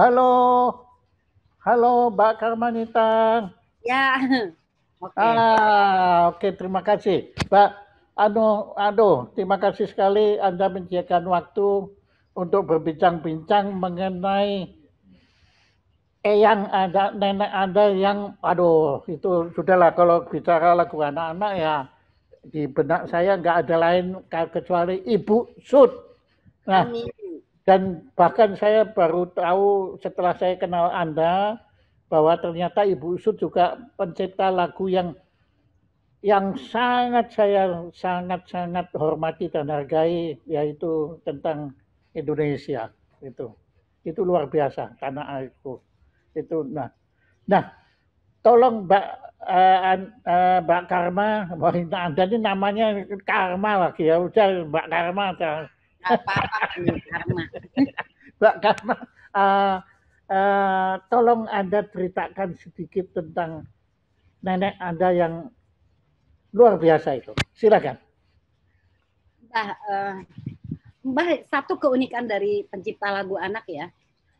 Halo, halo Mbak Karmanita. Ya, oke. Oke, terima kasih, Mbak. Terima kasih sekali Anda menyediakan waktu untuk berbincang-bincang mengenai eyang Anda, nenek Anda yang, aduh, itu sudahlah kalau bicara lagu anak-anak ya di benak saya nggak ada lain kecuali Ibu Sud. Nah, Amin. dan bahkan saya baru tahu setelah saya kenal Anda bahwa ternyata Ibu Usut juga pencipta lagu yang sangat saya sangat hormati dan hargai, yaitu tentang Indonesia. Itu luar biasa tanah airku. Itu nah tolong Mbak Karma, Anda ini namanya Karma lagi ya, udah Mbak Karma. Gak apa-apa, panggil karma. Mbak Karma, uh, tolong Anda ceritakan sedikit tentang nenek Anda yang luar biasa itu. Silakan. Mbah, Mbah, satu keunikan dari pencipta lagu anak ya,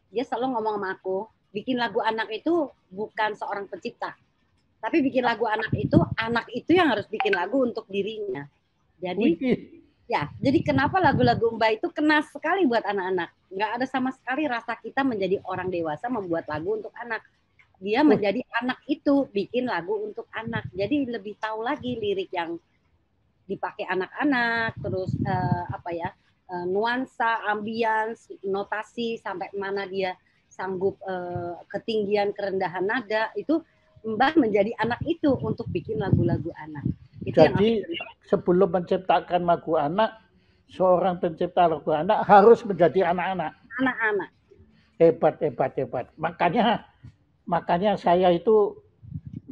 dia selalu ngomong sama aku, bikin lagu anak itu bukan seorang pencipta, tapi bikin lagu anak itu yang harus bikin lagu untuk dirinya. Jadi, Wih, jadi kenapa lagu-lagu Mbah itu kena sekali buat anak-anak? Nggak ada sama sekali rasa kita menjadi orang dewasa membuat lagu untuk anak. Dia wih, menjadi anak itu bikin lagu untuk anak. Jadi lebih tahu lagi lirik yang dipakai anak-anak, terus nuansa, ambience, notasi sampai mana dia sanggup ketinggian kerendahan nada itu Mbah menjadi anak itu untuk bikin lagu-lagu anak. Itu yang jadi sebelum menciptakan lagu anak, seorang pencipta lagu anak harus menjadi anak-anak. anak-anak. Hebat, hebat, hebat. Makanya saya itu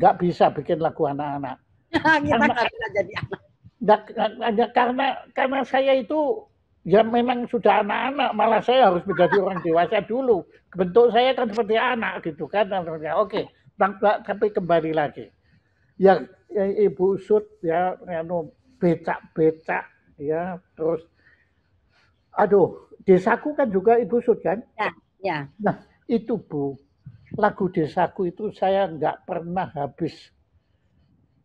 nggak bisa bikin lagu anak-anak. Kita Karena nggak bisa jadi anak. hanya karena saya itu ya memang sudah anak-anak, malah saya harus menjadi orang dewasa dulu. Bentuk saya kan seperti anak gitu kan. Oke, tapi kembali lagi. Ya Ibu Sud ya, becak-becak ya, terus aduh, desaku kan juga Ibu Sud kan. Ya, ya. Nah, itu Bu, lagu desaku itu saya nggak pernah habis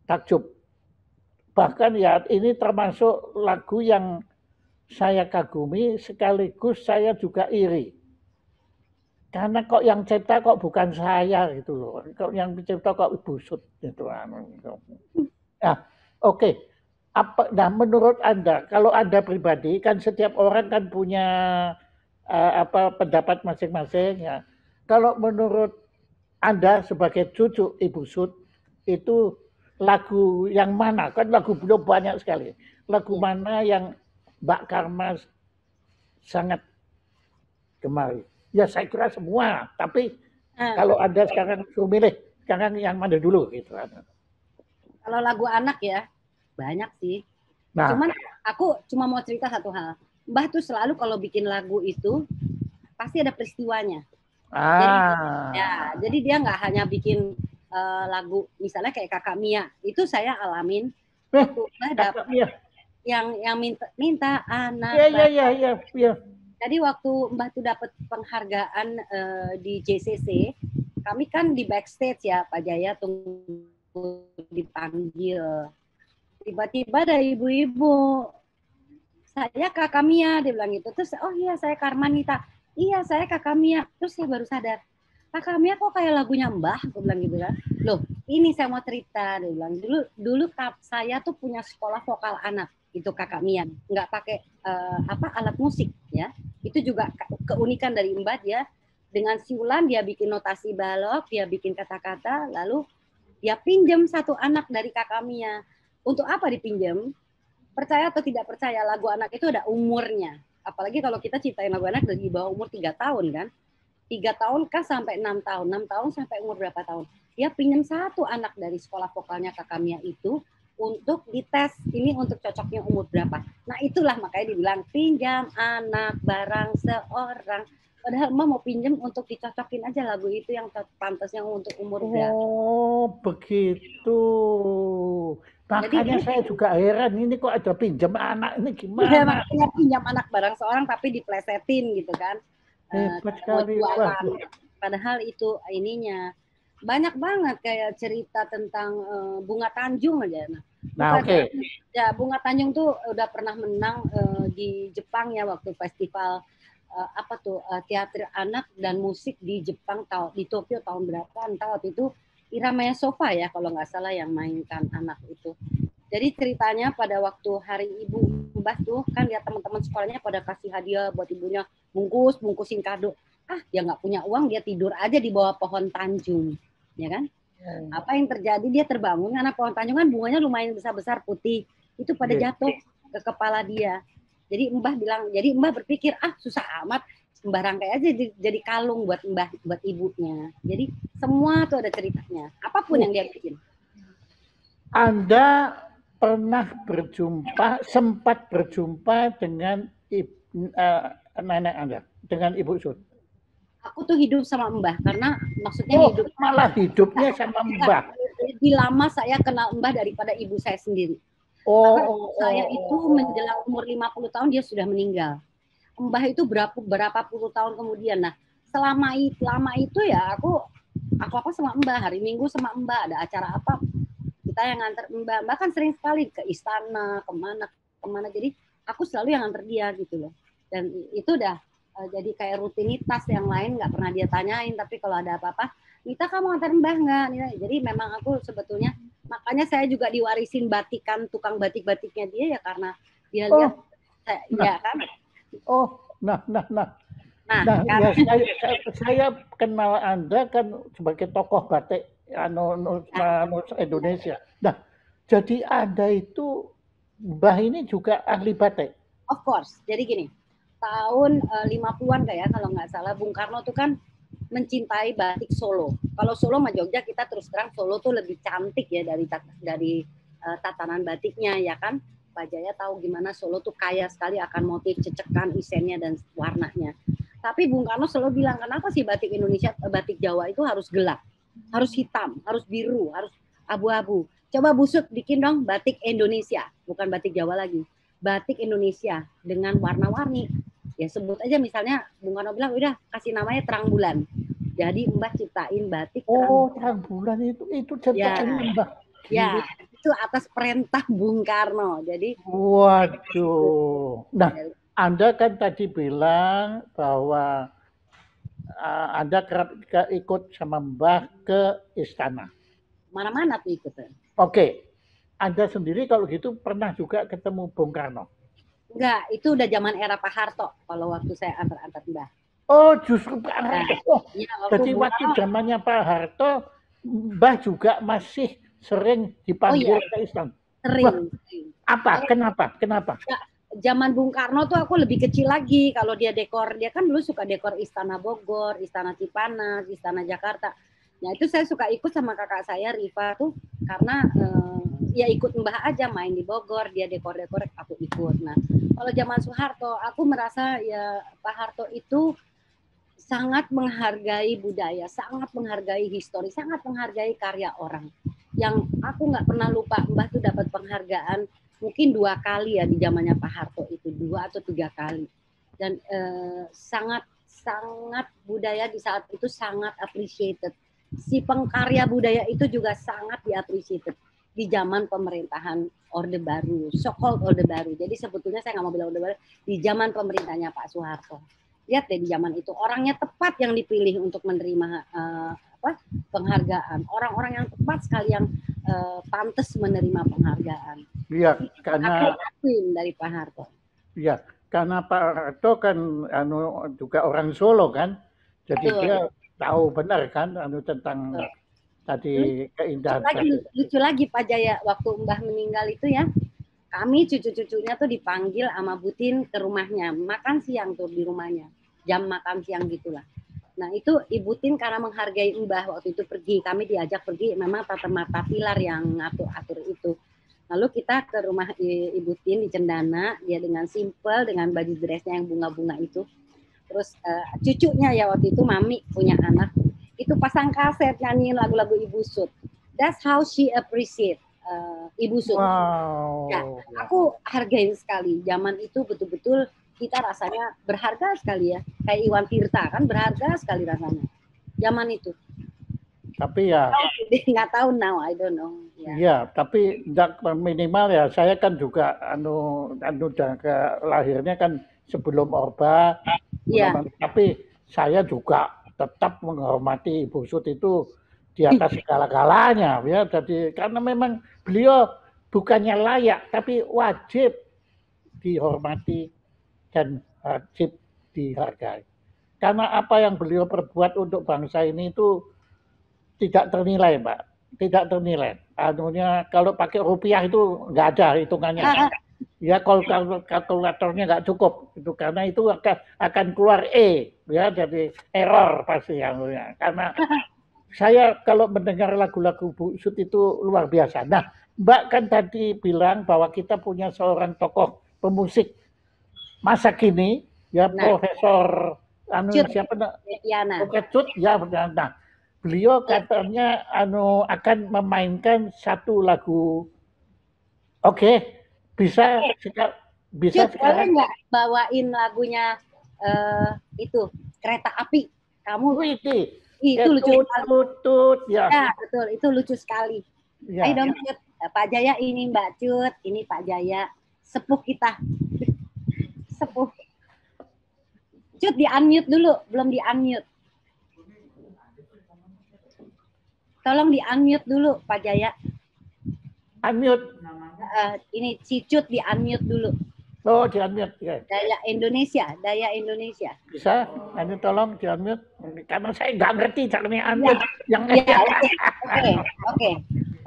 takjub. Bahkan ya ini termasuk lagu yang saya kagumi sekaligus saya juga iri. Karena kok yang cipta kok bukan saya gitu loh. Kok yang cipta kok Ibu Sud gitu. Nah, oke. Nah, menurut Anda, kalau Anda pribadi kan setiap orang kan punya pendapat masing-masing ya. Kalau menurut Anda sebagai cucu Ibu Sud itu lagu yang mana? Kan lagu beliau banyak sekali. Lagu Ya. mana yang Mbak Karma sangat gemari? Ya saya kira semua, tapi Nah, kalau Anda sekarang suruh milih, sekarang yang mana dulu gitu. kalau lagu anak ya banyak sih. Nah, Cuman aku cuma mau cerita satu hal. Mbah tuh selalu kalau bikin lagu itu pasti ada peristiwanya. Jadi jadi dia nggak hanya bikin lagu misalnya kayak Kakak Mia itu saya alamin eh, waktu Mbah kakak dapet Mia, yang minta anak iya iya bah. iya iya iya. Jadi waktu Mbah tuh dapat penghargaan di JCC, kami kan di backstage ya Pak Jaya tunggu dipanggil. Tiba-tiba ada ibu-ibu, saya Kakak Mia, dia bilang gitu. Terus, oh iya saya Karmanita. Iya saya Kakak Mia. Terus saya baru sadar, Kakak Mia kok kayak lagunya Mbah, gue bilang gitu kan. Loh, ini saya mau cerita, dia bilang. Dulu saya tuh punya sekolah vokal anak, itu Kakak Mia. Nggak pakai alat musik ya. Itu juga keunikan dari Mbah dia. Dengan siulan dia bikin notasi balok, dia bikin kata-kata, lalu dia pinjam satu anak dari Kakak Mia. Untuk apa dipinjam? Percaya atau tidak percaya lagu anak itu ada umurnya. Apalagi kalau kita ciptain lagu anak dari bawah umur 3 tahun kan. 3 tahun kan sampai 6 tahun. 6 tahun sampai umur berapa tahun. Dia pinjam satu anak dari sekolah vokalnya Kakak Mia itu untuk dites ini untuk cocoknya umur berapa. Nah itulah makanya dibilang pinjam anak barang seorang. Padahal Mbak mau pinjam untuk dicocokin aja lagu itu yang pantasnya untuk umur berapa. Oh, begitu. Jadi Makanya ini saya juga heran ini kok ada pinjam anak ini ya, gimana? makanya pinjam anak barang seorang tapi diplesetin gitu kan. Hebat sekali. Wah, padahal itu ininya banyak banget kayak cerita tentang Bunga Tanjung aja. nah oke. Ya, Bunga Tanjung tuh udah pernah menang di Jepang ya waktu festival apa tuh teater anak dan musik di Jepang di Tokyo tahun berapa entah waktu itu Iramaya Sofa ya kalau nggak salah yang mainkan anak itu. Jadi ceritanya pada waktu hari ibu Mbah tuh kan lihat teman-teman sekolahnya pada kasih hadiah buat ibunya bungkusin kado. Dia nggak punya uang, dia tidur aja di bawah pohon tanjung, ya kan? Apa yang terjadi? Dia terbangun karena pohon tanjung kan bunganya lumayan besar-besar putih, itu pada jatuh ke kepala dia. Jadi Mbah berpikir susah amat, Mbah rangkai aja jadi kalung buat Mbah, buat ibunya. Jadi semua tuh ada ceritanya, apapun yang dia bikin. Anda pernah sempat berjumpa dengan nenek Anda, dengan Ibu Sun? Aku tuh hidup sama Mbah karena maksudnya malah hidupnya sama Mbah. Lebih lama saya kenal Mbah daripada ibu saya sendiri. Saya itu menjelang umur 50 tahun dia sudah meninggal. Mbah itu berapa puluh tahun kemudian. Nah, selama itu ya aku apa sama Mbah, hari Minggu sama Mbah, ada acara apa kita yang nganter Mbah. Mbah kan sering sekali ke istana, kemana. Jadi aku selalu yang nganter dia gitu loh. Dan itu udah jadi kayak rutinitas, yang lain nggak pernah dia tanyain. Tapi kalau ada apa-apa, Nita kamu nganter Mbah nggak? Jadi memang aku sebetulnya, makanya saya juga diwarisin batikan, tukang batik-batiknya dia ya karena dia lihat ya kan. Saya kenal Anda kan sebagai tokoh batik Indonesia. Nah, jadi Anda itu Mbah ini juga ahli batik. Of course. Jadi gini, tahun 50-an kayak kalau nggak salah Bung Karno tuh kan mencintai batik Solo. Kalau Solo sama Jogja kita terus terang Solo tuh lebih cantik ya dari tatanan batiknya ya kan. Pak Jaya tahu gimana Solo tuh kaya sekali akan motif cecekan, isennya dan warnanya. Tapi Bung Karno selalu bilang kenapa sih batik Indonesia, batik Jawa itu harus gelap, harus hitam, harus biru, harus abu-abu. Coba Busut bikin dong batik Indonesia, bukan batik Jawa lagi. Batik Indonesia dengan warna-warni. Ya sebut aja misalnya Bung Karno bilang udah kasih namanya Terang Bulan. Jadi Mbah ciptain batik Terang Bulan itu ciptaan Mbah. Ya, itu atas perintah Bung Karno. Jadi waduh. Nah, Anda kan tadi bilang bahwa Anda kerap ikut sama Mbah ke istana. Mana-mana tuh ikutnya. Oke. Anda sendiri kalau gitu pernah juga ketemu Bung Karno? Enggak, itu udah zaman era Pak Harto kalau waktu saya antar-antar Mbah. Justru Pak Harto. Jadi waktu zamannya Pak Harto, Mbah juga masih sering dipanggil ke istana. Sering. Apa? Kenapa? Ya, zaman Bung Karno tuh aku lebih kecil lagi. Kalau dia kan dulu suka dekor Istana Bogor, Istana Cipanas, Istana Jakarta. Nah itu saya suka ikut sama kakak saya Rifa tuh karena ya ikut Mbah aja main di Bogor, dia dekor-dekor aku ikut. Nah kalau zaman Soeharto aku merasa ya Pak Harto itu sangat menghargai budaya, sangat menghargai histori, sangat menghargai karya orang. Yang aku nggak pernah lupa Mbah tuh dapat penghargaan mungkin 2 kali ya di zamannya Pak Harto itu, 2 atau 3 kali. Dan sangat budaya di saat itu sangat appreciated. Si pengkarya budaya itu juga sangat diapresiasi di zaman pemerintahan Orde Baru, so-called Orde Baru. Jadi sebetulnya saya nggak mau bilang Orde Baru, di zaman pemerintahnya Pak Soeharto. Lihat deh di zaman itu orangnya tepat yang dipilih untuk menerima penghargaan. Orang-orang yang tepat sekali yang pantas menerima penghargaan. Iya, karena dari Pak Harto. Iya, karena Pak Harto kan juga orang Solo kan, jadi dia tahu benar kan tentang tadi keindahan. Lucu lagi Pak Jaya, waktu Mbah meninggal itu ya, kami cucu-cucunya tuh dipanggil sama Butin ke rumahnya, makan siang tuh di rumahnya, jam makan siang gitulah. Nah itu Ibu Tin karena menghargai Mbah waktu itu pergi, kami diajak pergi, memang Tata Marta Pilar yang ngatur-atur itu. Lalu kita ke rumah Ibu Tin di Cendana, dia dengan simple, dengan baju dressnya yang bunga-bunga itu. Terus cucunya ya waktu itu Mami punya anak, itu pasang kaset nyanyiin lagu-lagu Ibu Sut. That's how she appreciate Ibu Sut. Wow. Ya, aku hargain sekali. Zaman itu betul-betul kita rasanya berharga sekali ya. Kayak Iwan Tirta kan berharga sekali rasanya zaman itu. Tapi ya nggak tahu now, I don't know. Iya, tapi minimal ya saya kan juga jaga lahirnya kan sebelum Orba. Iya. Tapi saya juga tetap menghormati Ibu Sud itu di atas segala-galanya ya. Jadi karena memang beliau bukannya layak tapi wajib dihormati dan wajib dihargai. Karena apa yang beliau perbuat untuk bangsa ini itu tidak ternilai, Mbak. Tidak ternilai. Anunya kalau pakai rupiah itu nggak ada hitungannya. Ya kalkulatornya nggak cukup itu karena itu akan keluar ya jadi error pasti yang karena saya kalau mendengar lagu-lagu Bu Sud itu luar biasa. Nah, Mbak kan tadi bilang bahwa kita punya seorang tokoh pemusik masa kini ya Profesor siapa Cut ya nah beliau katanya akan memainkan satu lagu. Oke, bisa sekarang nggak bawain lagunya itu Kereta Api kamu itu lucu sekali ya betul itu lucu sekali ya. Ayo dong Cut, Pak Jaya ini Mbak Cut ini Pak Jaya sepuh kita sepuh. Cut di unmute dulu belum di unmute, tolong di unmute dulu Pak Jaya. Unmute. Ini si Cut di unmute dulu. Oh, di unmute. Ya. Daya Indonesia. Bisa? Nanti tolong di unmute. Karena saya nggak ngerti caranya unmute.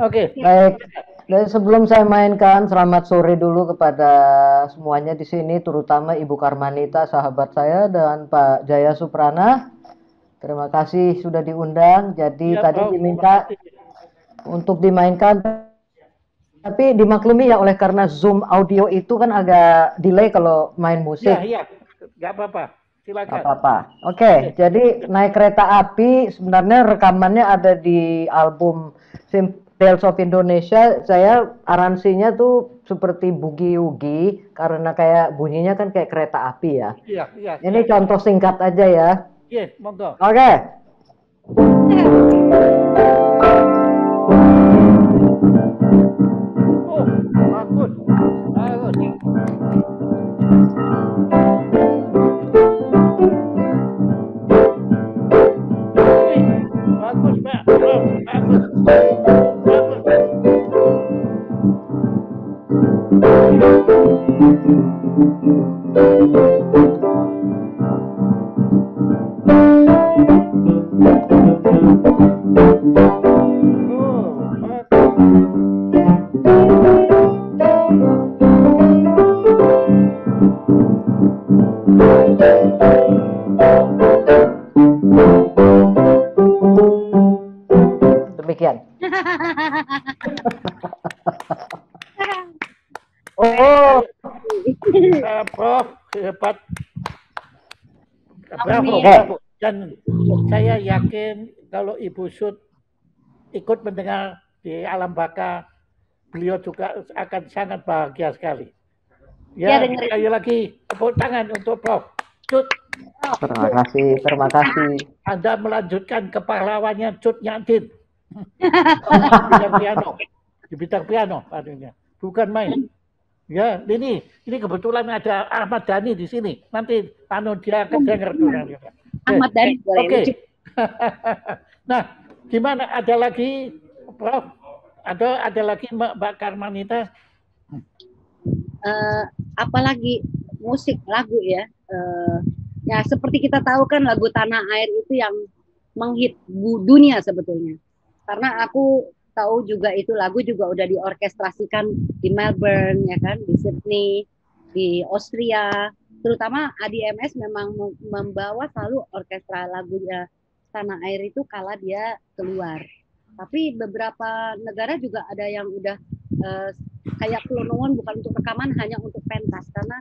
Oke. Baik. Dan sebelum saya mainkan, selamat sore dulu kepada semuanya di sini, terutama Ibu Karmanita, sahabat saya, dan Pak Jaya Suprana. Terima kasih sudah diundang. Jadi tadi diminta untuk dimainkan. Tapi dimaklumi ya oleh karena Zoom audio itu kan agak delay kalau main musik. Iya, nggak apa-apa. Silakan. Nggak apa-apa. Oke, jadi Naik Kereta Api sebenarnya rekamannya ada di album Tales of Indonesia. Saya aransinya tuh seperti bugi-ugi karena kayak bunyinya kan kayak kereta api ya. Iya. Ini contoh singkat aja ya. Iya, monggo. Oke. Bagus, Pak. Demikian. Prof, hebat. Bravo. Dan saya yakin kalau Ibu Sud ikut mendengar di alam baka, beliau juga akan sangat bahagia sekali. Ya, sekali lagi tepuk tangan untuk Prof. Cut. Terima kasih. Anda melanjutkan kepahlawannya Cut Nyatin. Di bidang piano artinya. Bukan main. Ya, ini kebetulan ada Ahmad Dhani di sini. Nanti dia akan dengar tuh. Ahmad Dhani. Oke. Nah, gimana? Ada lagi, Prof? Ada lagi Mbak Karmanita? Apalagi musik lagu ya. Ya seperti kita tahu kan lagu Tanah Air itu yang menghit dunia sebetulnya. Karena aku tahu juga itu lagu juga udah diorkestrasikan di Melbourne ya kan, di Sydney, di Austria. Terutama ADMS memang membawa selalu orkestra lagunya Tanah Air itu kala dia keluar. Tapi beberapa negara juga ada yang udah kayak Pulau Nuwun bukan untuk rekaman, hanya untuk pentas karena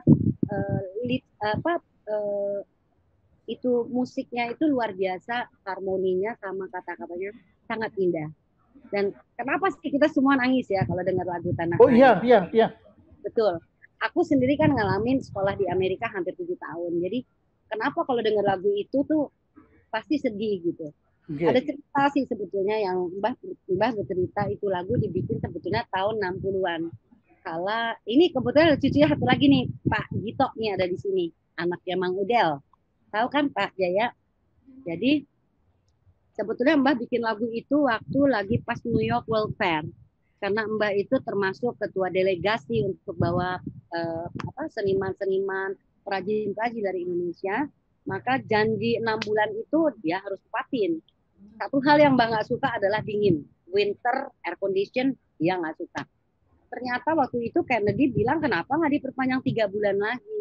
itu musiknya itu luar biasa, harmoninya sama kata-katanya sangat indah. Dan kenapa sih kita semua nangis ya kalau dengar lagu Tanah Air? Oh iya. Betul. aku sendiri kan ngalamin sekolah di Amerika hampir 7 tahun. Jadi kenapa kalau dengar lagu itu tuh pasti sedih gitu. Ada Nggih. cerita sih sebetulnya yang Mbah bercerita itu lagu dibikin sebetulnya tahun 60-an. Kala ini kebetulan ada cucunya satu lagi nih, Pak Gito nih ada di sini, anaknya Mang Udel. Tahu kan Pak Jaya? Jadi sebetulnya Mbah bikin lagu itu waktu lagi pas New York World Fair. Karena Mbah itu termasuk ketua delegasi untuk bawa seniman-seniman, perajin-perajin dari Indonesia. Maka janji 6 bulan itu dia harus tepatin. Satu hal yang Mbak nggak suka adalah dingin. Winter, air condition, dia nggak suka. Ternyata waktu itu Kennedy bilang kenapa nggak diperpanjang 3 bulan lagi.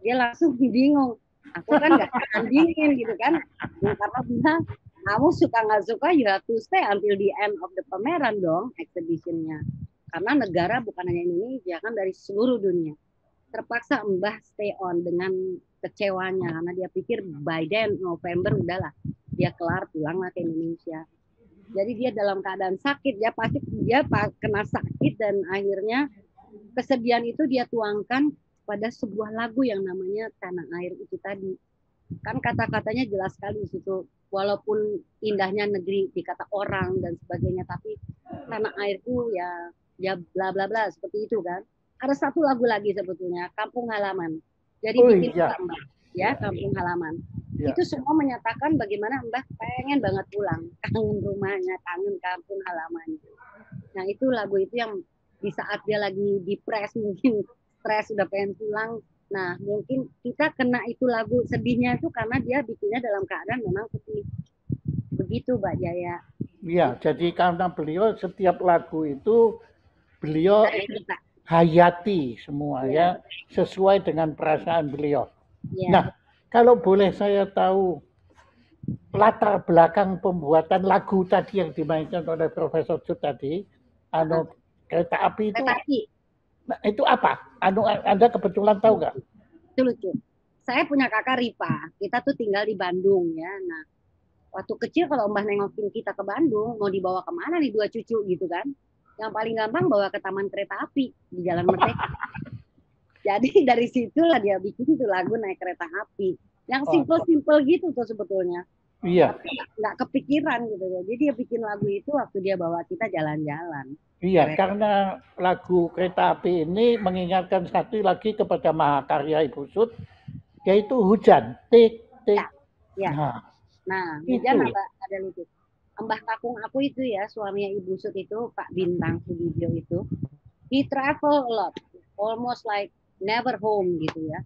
Dia langsung bingung. Aku kan nggak tahan dingin gitu kan. Karena bilang, kamu suka nggak suka, you have to stay until the end of the pameran dong, exhibitionnya. Karena negara bukan hanya Indonesia, kan dari seluruh dunia. Terpaksa Mbah stay on dengan kecewanya karena dia pikir by then November udahlah dia kelar pulang lah ke Indonesia. Jadi dia dalam keadaan sakit, dia kena sakit dan akhirnya kesedihan itu dia tuangkan pada sebuah lagu yang namanya Tanah Air itu tadi. Kan kata-katanya jelas sekali di situ. Walaupun indahnya negeri dikata orang dan sebagainya, tapi tanah airku ya bla bla bla seperti itu kan. Ada satu lagu lagi sebetulnya, Kampung Halaman. Jadi bikin Mbak, ya Kampung Halaman. Ya. Itu semua menyatakan bagaimana Mbah pengen banget pulang, kangen rumahnya, kangen kampung halaman. Nah itu lagu itu yang di saat dia lagi depres, mungkin stres udah pengen pulang. Nah mungkin kita kena itu lagu sedihnya itu karena dia bikinnya dalam keadaan memang sedih. Begitu Mbak Jaya. Iya, jadi karena beliau setiap lagu itu beliau hayati semua ya, sesuai dengan perasaan beliau. Ya. Nah, kalau boleh saya tahu latar belakang pembuatan lagu tadi yang dimainkan oleh Profesor Cut tadi, kereta api itu. Kereta api. Nah, itu apa? Anda kebetulan tahu nggak? Lucu. Saya punya kakak Ripa. Kita tuh tinggal di Bandung ya. Nah, waktu kecil kalau Mbah nengokin kita ke Bandung, mau dibawa kemana nih 2 cucu gitu kan? Yang paling gampang bawa ke Taman Kereta Api di Jalan Merdeka. Jadi dari situlah dia bikin tuh lagu naik kereta api. Yang simple-simple gitu tuh sebetulnya. Iya. Tapi nggak kepikiran gitu ya. Jadi dia bikin lagu itu waktu dia bawa kita jalan-jalan. Iya, karena lagu kereta api ini mengingatkan sekali lagi kepada mahakarya Ibu Sud, yaitu hujan. Tik, tik. Ya. Nah hujan apa ada lucu. Mbah kakung aku itu ya, suaminya Ibu Sud itu, Pak Bintang Sudibyo itu, he travel a lot, almost like never home gitu ya.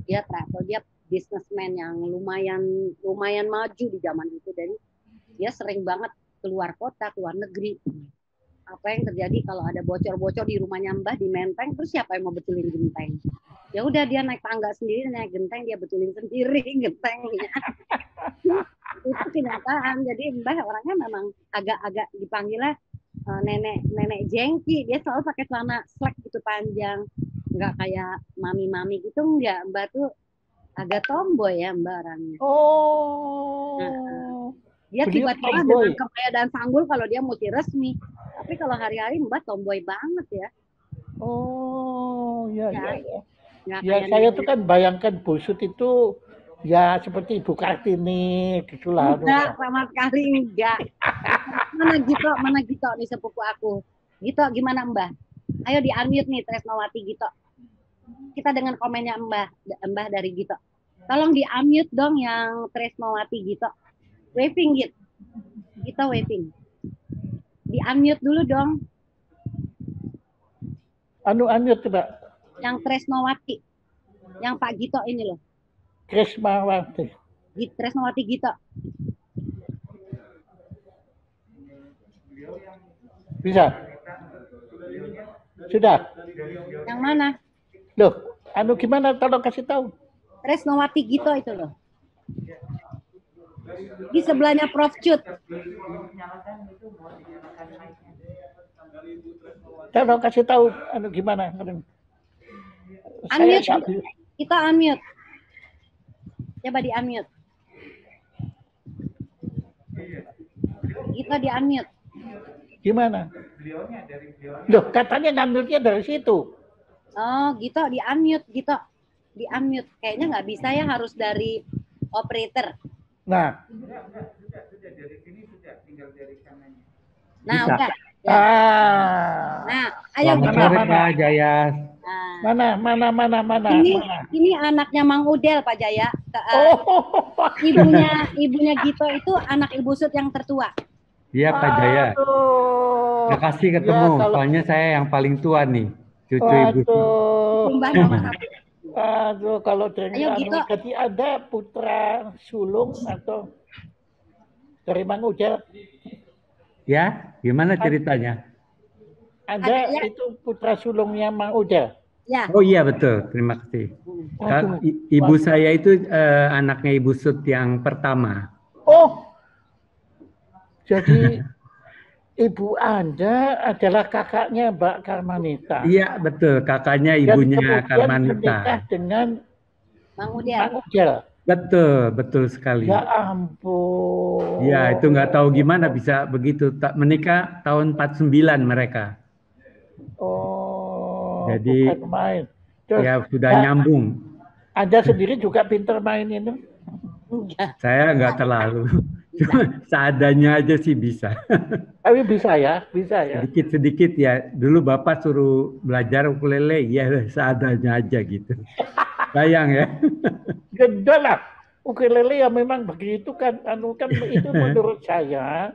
Dia travel, dia businessman yang lumayan maju di zaman itu. Jadi dia sering banget keluar kota, keluar negeri. Apa yang terjadi kalau ada bocor-bocor di rumahnya Mbah di Menteng, terus siapa yang mau betulin genteng? Ya udah dia naik tangga sendiri, naik genteng dia betulin sendiri gentengnya. Itu kenyataan. Jadi Mbah orangnya memang agak-agak dipanggilnya nenek jengki. Dia selalu pakai celana slack gitu panjang, nggak kayak mami-mami gitu, enggak. Mbak tuh agak tomboy ya Mbak orangnya. Dia tiba-tiba dengan kebaya dan sanggul kalau dia mesti resmi. Tapi kalau hari-hari Mbak tomboy banget ya. Oh, ya. Ya saya tuh kan bayangkan Bu Sud itu ya seperti Ibu Kartini gitulah. Enggak, sama sekali enggak. Mana Gito nih sepupu aku. Gito gimana Mbah? Ayo di-unmute nih Tresnawati Gito. Kita dengan komennya Mbah dari Gito. Tolong di-unmute dong yang Tresnawati Gito. Waving Git. Gito waving. Di-unmute dulu dong. Unmute coba. Yang Tresnawati. Yang Pak Gito ini loh. Tresnawati. Tresnawati Gito. Bisa? Sudah? Yang mana? Loh, gimana? Tolong kasih tahu. Tresnawati Gito itu loh. Di sebelahnya Prof. Cut. Tolong kasih tahu gimana? Unmute. Kita unmute. Coba di unmute. Kita di unmute. Gimana? Loh, katanya ngambilnya dari situ. Oh, gitu, di-unmute, gitu. Di-unmute. Kayaknya nggak bisa ya, harus dari operator. Nah, Nah, Bisa. udah. Ya. Nah, ayo Selamat gitu. sore Pak Jaya. Nah, mana. ini anaknya Mang Udel, Pak Jaya. Oh, Ibunya Gito itu anak Ibu Sud yang tertua. Iya Pak Jaya. aduh. Terima kasih ketemu. Ya, kalau- Soalnya saya yang paling tua nih, cucu Ibu. Waduh. Mbah nomor 1. Aduh, kalau Ayo, Gito. jadi ada putra sulung atau dari Mang Udel? Ya, gimana ceritanya? Ada ya. itu putra sulungnya Mang Udel. Ya. Oh iya betul, terima kasih. Waduh. Ibu saya itu anaknya Ibu Sud yang pertama. Oh, jadi Ibu Anda adalah kakaknya Mbak Karmanita. Iya betul, kakaknya Dan ibunya kemudian Karmanita. menikah dengan Mang Udel. Mang Udel. Betul sekali. Ya ampun. Ya itu nggak tahu gimana bisa begitu. Menikah tahun 49 mereka. Oh, Jadi bukan main. Terus, ya sudah nyambung. Anda sendiri juga pintar main itu? Enggak. Saya nggak terlalu. Cuma seadanya aja sih bisa. Tapi bisa ya. Sedikit-sedikit ya. Dulu Bapak suruh belajar ukulele, ya seadanya aja gitu. Sayang ya. Gede lah. Ukulele ya memang begitu kan. Itu menurut saya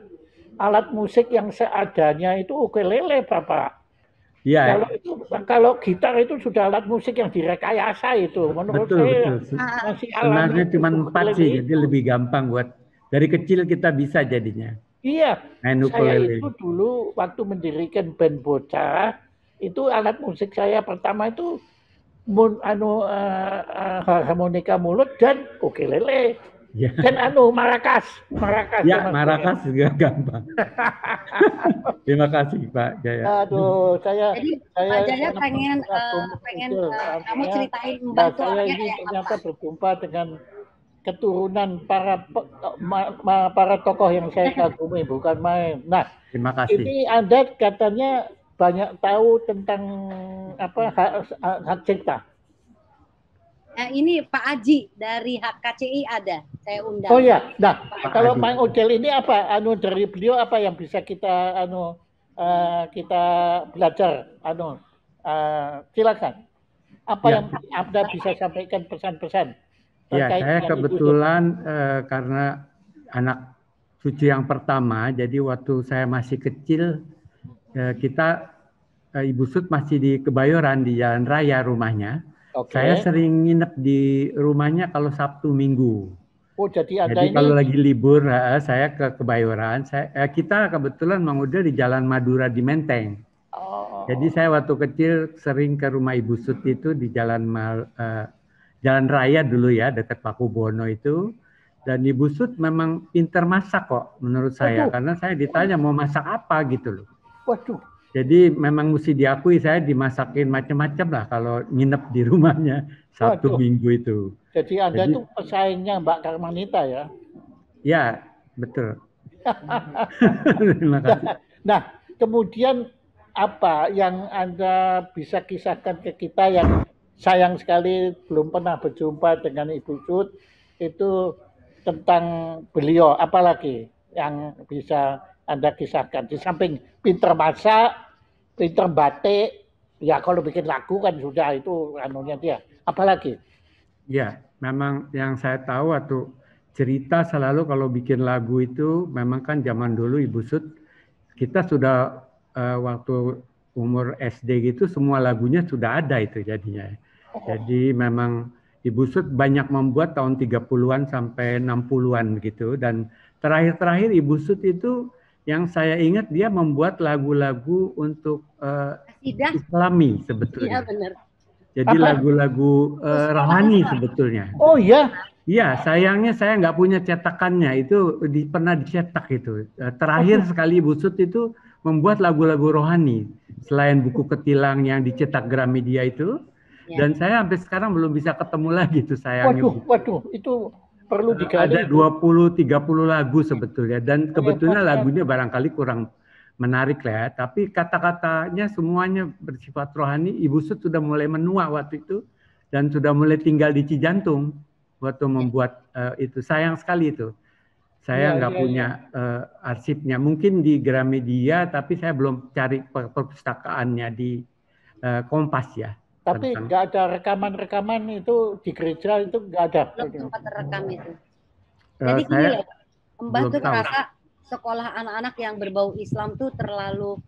alat musik yang seadanya itu ukulele, Bapak. Ya. Kalau gitar itu sudah alat musik yang direkayasa itu. Menurut saya masih sebenarnya cuma 4 sih, itu. jadi lebih gampang buat dari kecil kita bisa jadinya. Iya. Main Saya ukulele. itu dulu waktu mendirikan band bocah, itu alat musik saya pertama itu harmonika mulut dan ukulele. Ya. Dan marakas. Ya, marakas juga gampang. Terima kasih Pak Jaya. Aduh, Jadi Pak Jaya pengen kamu ceritain Mbah tuh saya ini ternyata berjumpa dengan keturunan para tokoh yang saya kagumi, bukan main. Nah, terima kasih. Ini Anda katanya banyak tahu tentang hak cipta. Ini Pak Aji dari HKCI ada, saya undang. Oh ya, nah kalau Mang Udel ini apa? Dari beliau apa yang bisa kita kita belajar? Silakan. Apa yang Anda bisa sampaikan pesan-pesan? Ya, saya kebetulan karena anak cucu yang pertama, jadi waktu saya masih kecil Ibu Sud masih di Kebayoran di Jalan Raya rumahnya. Saya sering nginep di rumahnya kalau Sabtu Minggu. Oh, jadi Anda kalau lagi libur saya ke Kebayoran. Kita kebetulan Mang Udel di Jalan Madura di Menteng. Jadi saya waktu kecil sering ke rumah Ibu Sud itu di Jalan Raya dulu ya, dekat Pakubono itu. Dan Ibu Sud memang pinter masak kok menurut saya. Karena saya ditanya mau masak apa gitu loh. Waduh. Jadi memang mesti diakui saya dimasakin macam-macam lah kalau nginep di rumahnya Sabtu Minggu itu. Jadi Anda itu pesaingnya Mbak Karmanita ya? Ya, betul. Terima kasih. Nah, kemudian apa yang Anda bisa kisahkan ke kita yang sayang sekali belum pernah berjumpa dengan Ibu Sud itu tentang beliau, apalagi yang bisa Anda kisahkan? Di samping pinter masak, pinter batik, ya kalau bikin lagu kan sudah itu anunya dia. Apalagi? Ya, memang yang saya tahu waktu cerita selalu kalau bikin lagu itu memang kan zaman dulu Ibu Sud kita sudah waktu umur SD gitu semua lagunya sudah ada itu jadinya. Jadi memang Ibu Sud banyak membuat tahun 30-an sampai 60-an gitu dan terakhir-terakhir Ibu Sud itu yang saya ingat dia membuat lagu-lagu untuk Islami sebetulnya. Iya benar. Jadi lagu-lagu rohani sebetulnya. Oh iya? Iya, sayangnya saya nggak punya cetakannya. Itu pernah dicetak itu. Terakhir sekali Ibu Sud itu membuat lagu-lagu rohani. Selain buku ketilang yang dicetak Gramedia itu. Dan saya sampai sekarang belum bisa ketemu lagi tuh sayangnya. Waduh, itu perlu digali. Ada 20-30 lagu sebetulnya dan kebetulan lagunya barangkali menarik lah ya. Tapi kata-katanya semuanya bersifat rohani. Ibu Sud sudah mulai menua waktu itu dan sudah mulai tinggal di Cijantung waktu membuat itu. Sayang sekali itu. Saya nggak punya arsipnya. Mungkin di Gramedia, tapi saya belum cari perpustakaannya di Kompas ya. Tapi nggak ada rekaman-rekaman itu di gereja itu nggak ada. Belum sempat terekam itu. Jadi gini loh, Mbah tuh ngerasa sekolah anak-anak yang berbau Islam tuh terlalu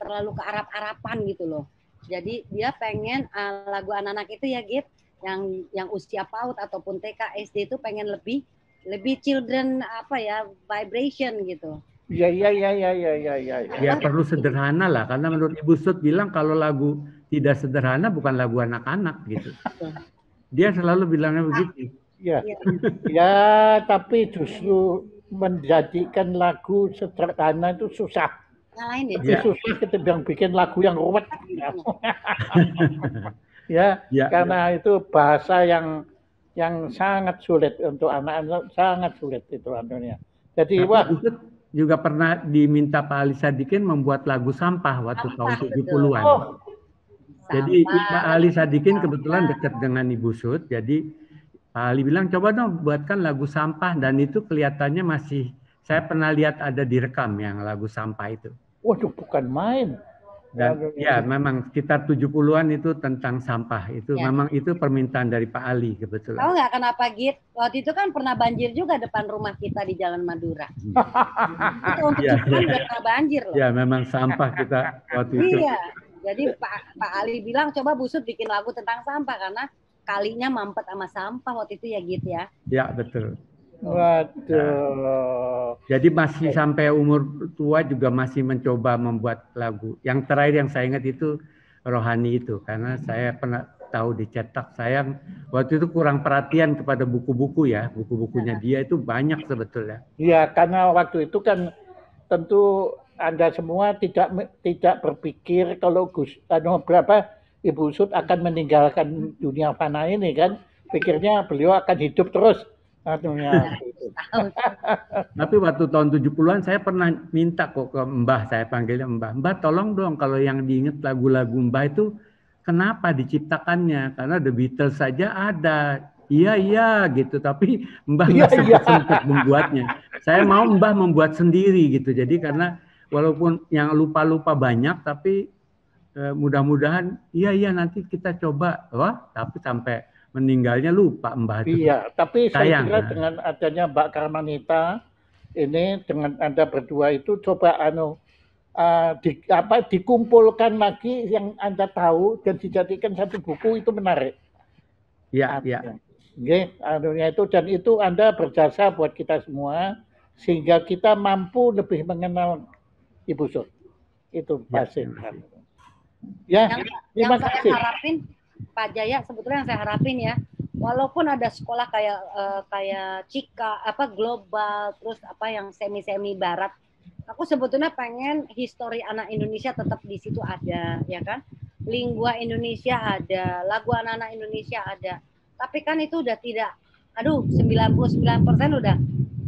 terlalu ke Arab-Araban gitu loh. Jadi dia pengen lagu anak-anak itu ya Git, yang usia PAUD ataupun TK SD itu pengen lebih children vibration gitu. Ya. Ya perlu sederhana lah, karena menurut Ibu Sud bilang kalau lagu tidak sederhana bukan lagu anak-anak gitu. Dia selalu bilangnya begitu. Ya, tapi justru menjadikan lagu sederhana itu susah. Lebih susah ketimbang bikin lagu yang ruwet. Karena itu bahasa yang sangat sulit untuk anak-anak, sangat sulit itu anunya. Jadi juga pernah diminta Pak Ali Sadikin membuat lagu sampah waktu tahun 70-an. Jadi Pak Ali Sadikin kebetulan dekat dengan Ibu Sud, jadi Pak Ali bilang coba dong buatkan lagu sampah, dan itu kelihatannya masih, saya pernah lihat ada direkam yang lagu sampah itu. Waduh, bukan main. Dan ya memang sekitar 70-an itu tentang sampah itu memang itu permintaan dari Pak Ali kebetulan. Tahu nggak kenapa Git? Waktu itu kan pernah banjir juga depan rumah kita di Jalan Madura. Itu untuk pernah banjir loh. Ya memang sampah kita waktu itu. Iya. Jadi Pak Ali bilang coba Bu Sud bikin lagu tentang sampah karena kalinya mampet sama sampah waktu itu ya Git ya. Ya betul. Waduh. Jadi masih sampai umur tua juga masih mencoba membuat lagu. Yang terakhir yang saya ingat itu rohani itu, karena saya pernah tahu dicetak. Saya waktu itu kurang perhatian kepada buku-buku ya, buku-bukunya dia itu banyak sebetulnya. Iya, karena waktu itu kan tentu Anda semua tidak berpikir kalau Ibu Sud akan meninggalkan dunia fana ini kan, pikirnya beliau akan hidup terus. Tapi waktu tahun 70-an saya pernah minta kok ke Mbah, saya panggilnya Mbah tolong dong kalau yang diingat lagu-lagu Mbah itu kenapa diciptakannya, karena The Beatles saja ada. Iya gitu, tapi Mbah nggak sempat membuatnya. Saya mau Mbah membuat sendiri gitu, jadi karena walaupun yang lupa-lupa banyak, tapi mudah-mudahan iya nanti kita coba. Tapi sampai meninggalnya lupa Mbah itu. Iya, tapi saya kira dengan adanya Mbak Karmanita ini dengan Anda berdua itu coba dikumpulkan lagi yang Anda tahu dan dijadikan satu buku itu menarik. Iya. Itu dan itu Anda berjasa buat kita semua sehingga kita mampu lebih mengenal Ibu Sud. Itu pasti. Terima kasih. Saya harapin Pak Jaya, sebetulnya yang saya harapin ya, walaupun ada sekolah kayak Cika, global, terus yang semi barat, aku sebetulnya pengen histori anak Indonesia tetap di situ ada, ya kan? Lingua Indonesia ada, lagu anak-anak Indonesia ada. Tapi kan itu udah tidak, 99% udah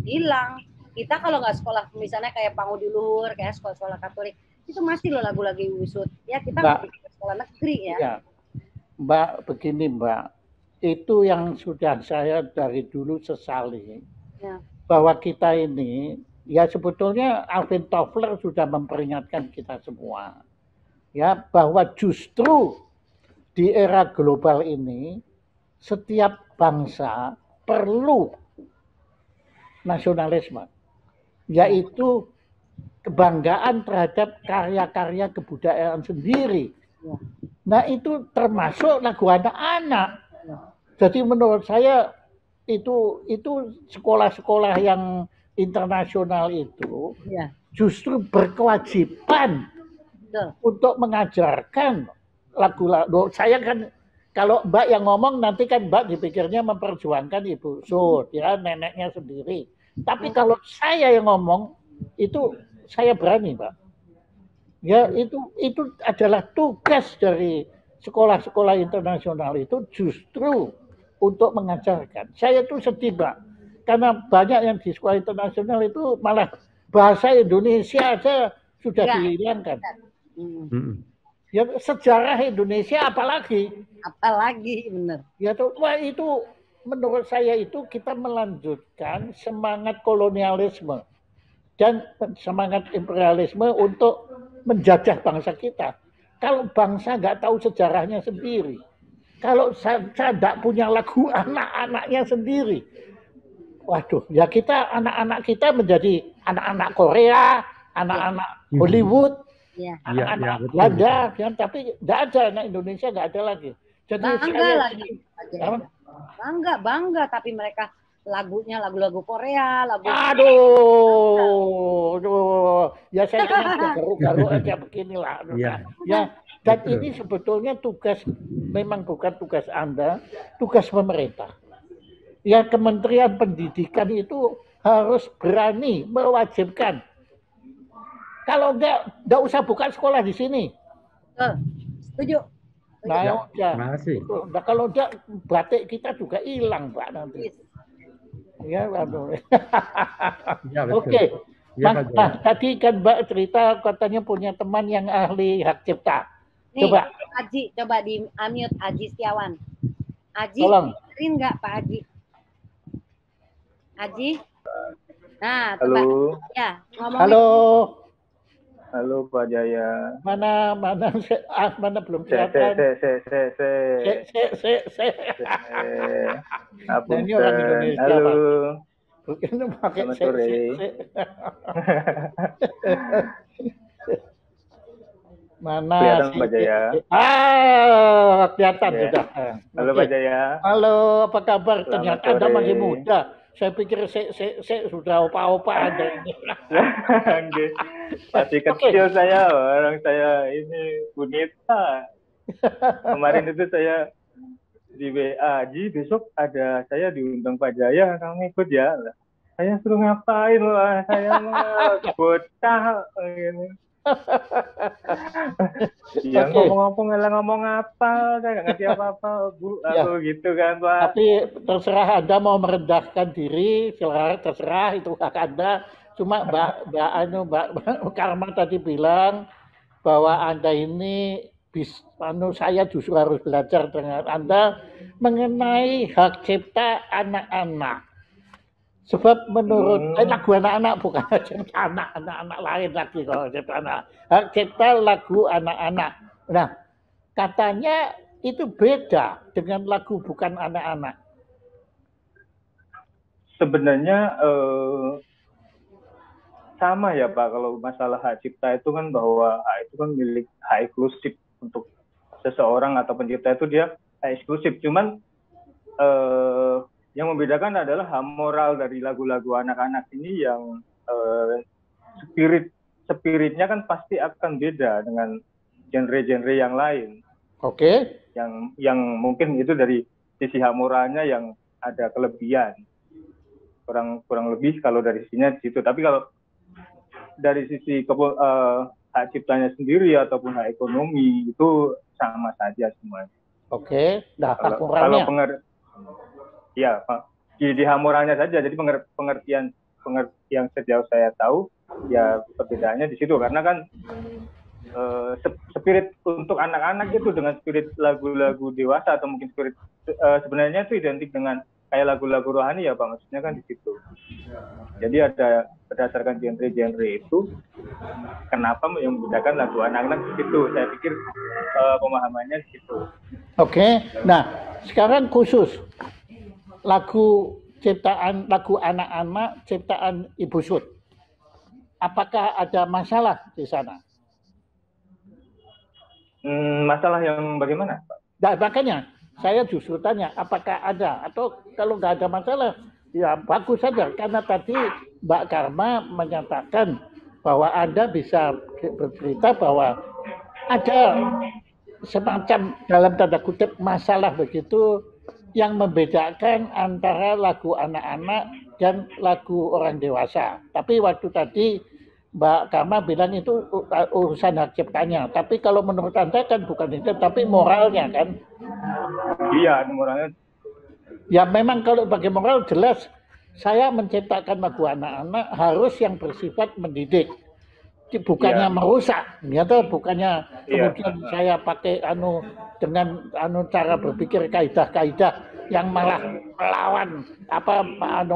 hilang. Kita kalau nggak sekolah, misalnya kayak Pangudi Luhur, kayak sekolah-sekolah Katolik, itu masih loh lagu-lagu Ibu Sud. Ya kita nggak sekolah negeri ya. Mbak, begini Mbak, itu yang sudah saya dari dulu sesali, bahwa kita ini, ya sebetulnya Alvin Toffler sudah memperingatkan kita semua, ya bahwa justru di era global ini, setiap bangsa perlu nasionalisme, yaitu kebanggaan terhadap karya-karya kebudayaan sendiri. Nah itu termasuk lagu anak-anak. Jadi menurut saya itu sekolah-sekolah yang internasional itu justru berkewajiban untuk mengajarkan lagu-lagu. Saya kan kalau Mbak yang ngomong nanti kan Mbak dipikirnya memperjuangkan Ibu Sud, ya neneknya sendiri. Tapi kalau saya yang ngomong itu saya berani Mbak. Ya itu adalah tugas dari sekolah-sekolah internasional itu justru untuk mengajarkan. Saya tuh sedih Mbak, karena banyak yang di sekolah internasional itu malah bahasa Indonesia aja sudah Ya. dihilangkan. Hmm. Ya sejarah Indonesia apalagi? Apalagi bener. Ya tuh, wah itu menurut saya itu kita melanjutkan semangat kolonialisme dan semangat imperialisme untuk menjajah bangsa kita. Kalau bangsa nggak tahu sejarahnya sendiri, kalau saya tidak punya lagu anak-anaknya sendiri, waduh, ya kita anak-anak kita menjadi anak-anak Korea, anak-anak Hollywood, Ya. anak-anak betul, Belanda, kan? Tapi nggak ada anak Indonesia, nggak ada lagi. Jadi Bangga lagi. Apa? Bangga, tapi mereka lagunya lagu-lagu Korea, lagu Aduh, ya saya kan garuk-garuk aja beginilah. Iya. Ya, dan Betul. ini sebetulnya memang bukan tugas Anda, tugas pemerintah. Ya, Kementerian Pendidikan itu harus berani mewajibkan. Kalau enggak usah buka sekolah di sini. Setuju. Nah, Ya, udah. terima kasih. Nah, kalau enggak batik kita juga hilang, Pak, nanti. Ya, aduh. Ya, betul. Oke. Ya, Pak Jaya. Tadi kan Mbak cerita katanya punya teman yang ahli hak cipta. Nih, Coba. Aji, coba di unmute Aji Setiawan. Aji, Tolong. dengerin nggak Pak Aji? Aji? Nah, coba. Halo, Ya, ngomong. Halo, Pak Jaya. mana belum kelihatan. Apa? Ini orang Indonesia, Halo. Pak. Bukan pakai Selamat sore. Mana Kelihatan, Pak Jaya. Kelihatan Ya. sudah. Halo Oke. Pak Jaya. Halo, apa kabar? Selamat Ternyata Anda sore. masih muda. Saya pikir saya sudah opa-opa Anda ini. Oke. Masih kecil saya, orang saya ini Bunita. Kemarin itu saya di WA, Ji besok ada saya diundang Pak Jaya, kamu ikut ya? Saya suruh ngapain lah, saya mah bocah. Iya, Oke. ngomong apa, saya nggak ngerti apa-apa, Bu, Ya. aku gitu kan, Pak. Tapi terserah Anda mau merendahkan diri, terserah itu hak Anda. Cuma Mbak Karma tadi bilang bahwa Anda ini saya justru harus belajar dengan Anda mengenai hak cipta anak-anak. Sebab menurut lagu anak-anak bukan anak-anak lain lagi kalau cipta anak. Hak cipta lagu anak-anak. Nah, katanya itu beda dengan lagu bukan anak-anak. Sebenarnya sama ya Pak, kalau masalah hak cipta itu kan bahwa hak itu kan milik hak eksklusif untuk seseorang atau pencipta itu dia hak eksklusif. Cuman yang membedakan adalah hak moral dari lagu-lagu anak-anak ini yang spiritnya kan pasti akan beda dengan genre-genre yang lain. Oke. Yang mungkin itu dari sisi hak moralnya yang ada kelebihan. Kurang lebih kalau dari sisinya di situ. Tapi kalau dari sisi hak ciptanya sendiri ataupun hak ekonomi itu sama saja semuanya. Oke. Nah, hak moralnya. Ya, di hak moralnya saja. Jadi pengertian yang sejauh saya tahu ya perbedaannya di situ karena kan spirit untuk anak-anak itu dengan spirit lagu-lagu dewasa atau mungkin spirit sebenarnya itu identik dengan kayak lagu-lagu rohani ya Pak, maksudnya kan di situ. Jadi ada berdasarkan genre-genre itu kenapa yang membedakan lagu anak-anak di situ. Saya pikir pemahamannya di situ. Oke. Nah, sekarang khusus lagu anak-anak ciptaan Ibu Sud. Apakah ada masalah di sana? Masalah yang bagaimana, Pak? Nah, makanya saya justru tanya, apakah ada? Atau kalau nggak ada masalah, ya bagus saja. Karena tadi Mbak Karma menyatakan bahwa Anda bisa bercerita bahwa ada semacam dalam tanda kutip masalah begitu yang membedakan antara lagu anak-anak dan lagu orang dewasa. Tapi waktu tadi Mbak Karma bilang itu urusan hak ciptanya. Tapi kalau menurut Anda kan bukan itu, tapi moralnya kan? Iya, moralnya. Ya memang kalau bagi moral jelas saya menciptakan lagu anak-anak harus yang bersifat mendidik. bukannya Iya. merusak, ya toh, bukannya Iya. kemudian saya pakai dengan cara berpikir kaidah-kaidah yang malah melawan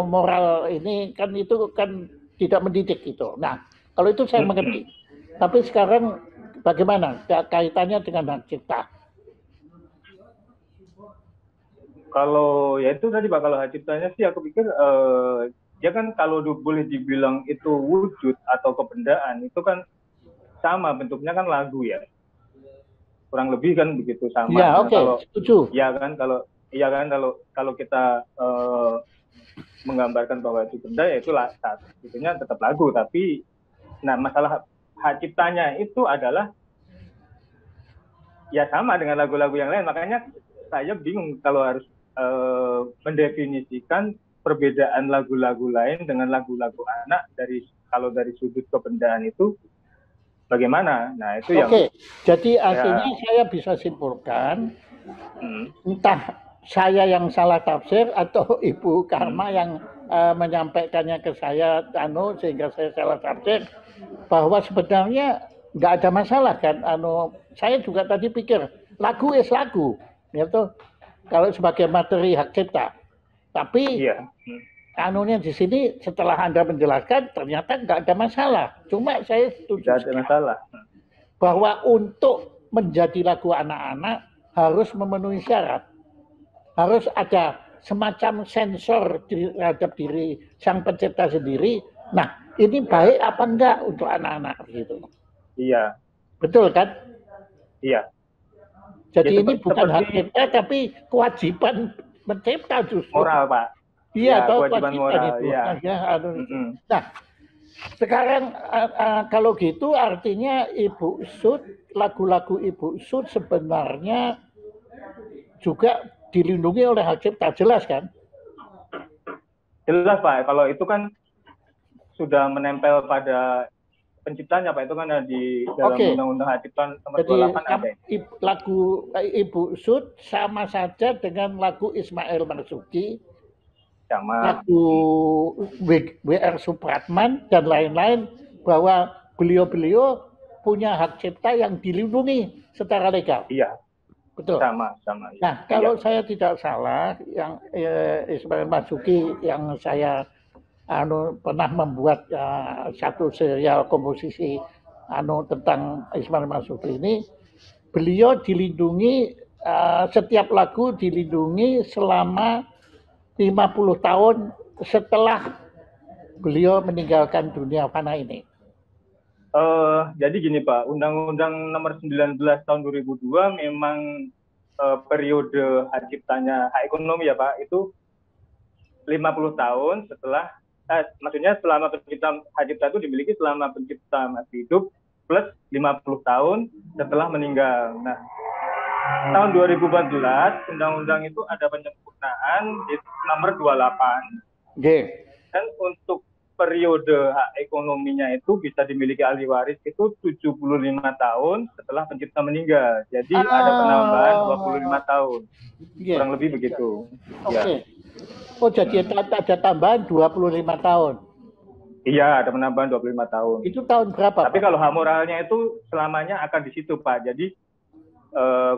moral ini, kan itu kan tidak mendidik itu. Nah, kalau itu saya mengerti. Tapi sekarang bagaimana kaitannya dengan hak cipta? Kalau ya itu tadi Pak, kalau hak ciptanya sih aku pikir ya kan kalau boleh dibilang itu wujud atau kebendaan, itu kan sama bentuknya kan lagu ya. Kurang lebih kan begitu sama. Ya, Nah, oke, setuju. Ya kan kalau kita menggambarkan bahwa itu benda, ya itu itunya tetap lagu, tapi nah masalah hak ciptanya itu adalah ya sama dengan lagu-lagu yang lain. Makanya saya bingung kalau harus mendefinisikan perbedaan lagu-lagu lain dengan lagu-lagu anak kalau dari sudut kebendaan itu bagaimana? Nah, itu yang Oke, jadi artinya saya bisa simpulkan entah saya yang salah tafsir atau Ibu Karma yang menyampaikannya ke saya sehingga saya salah tafsir, bahwa sebenarnya nggak ada masalah kan. Saya juga tadi pikir lagu is lagu, gitu. Kalau sebagai materi hak cipta. Tapi anunya di sini setelah Anda menjelaskan ternyata nggak ada masalah. Cuma saya setuju tidak ada masalah bahwa untuk menjadi lagu anak-anak harus memenuhi syarat. Harus ada semacam sensor terhadap diri sang pencipta sendiri. Nah, ini baik apa enggak untuk anak-anak gitu. Iya. Betul kan? Iya. Jadi ya, ini bukan hak cipta tapi kewajiban mencipta justru. Moral, Pak. Iya, ya, kewajiban moral itu. Ya. Nah, sekarang kalau gitu artinya Ibu Sud, lagu-lagu Ibu Sud sebenarnya juga dilindungi oleh hak cipta, jelas kan? Jelas Pak, kalau itu kan sudah menempel pada penciptanya Pak, itu kan ada di dalam Undang-Undang Hak Cipta nomor 28 ada. Lagu Ibu Sud sama saja dengan lagu Ismail Marzuki, sama lagu W.R. Supratman dan lain-lain, bahwa beliau-beliau punya hak cipta yang dilindungi secara legal. Iya. Betul. Sama. Nah, kalau saya tidak salah, yang Ismail Marzuki yang saya pernah membuat satu serial komposisi tentang Ismail Marzuki ini, beliau dilindungi, setiap lagu dilindungi selama 50 tahun setelah beliau meninggalkan dunia fana ini. Jadi gini Pak, Undang-Undang nomor 19 tahun 2002 memang periode hak ciptanya hak ekonomi ya Pak, itu 50 tahun setelah maksudnya selama pencipta hak cipta itu dimiliki selama pencipta masih hidup plus 50 tahun setelah meninggal. Nah, tahun 2014 undang-undang itu ada penyempurnaan di nomor 28. Dan untuk periode hak ekonominya itu bisa dimiliki ahli waris itu 75 tahun setelah pencipta meninggal. Jadi ada penambahan 25 tahun. Kurang lebih begitu. Oke. Oh, jadi ada tambahan 25 tahun. Iya, ada penambahan 25 tahun. Itu tahun berapa? Tapi kalau hak moralnya itu selamanya akan di situ, Pak. Jadi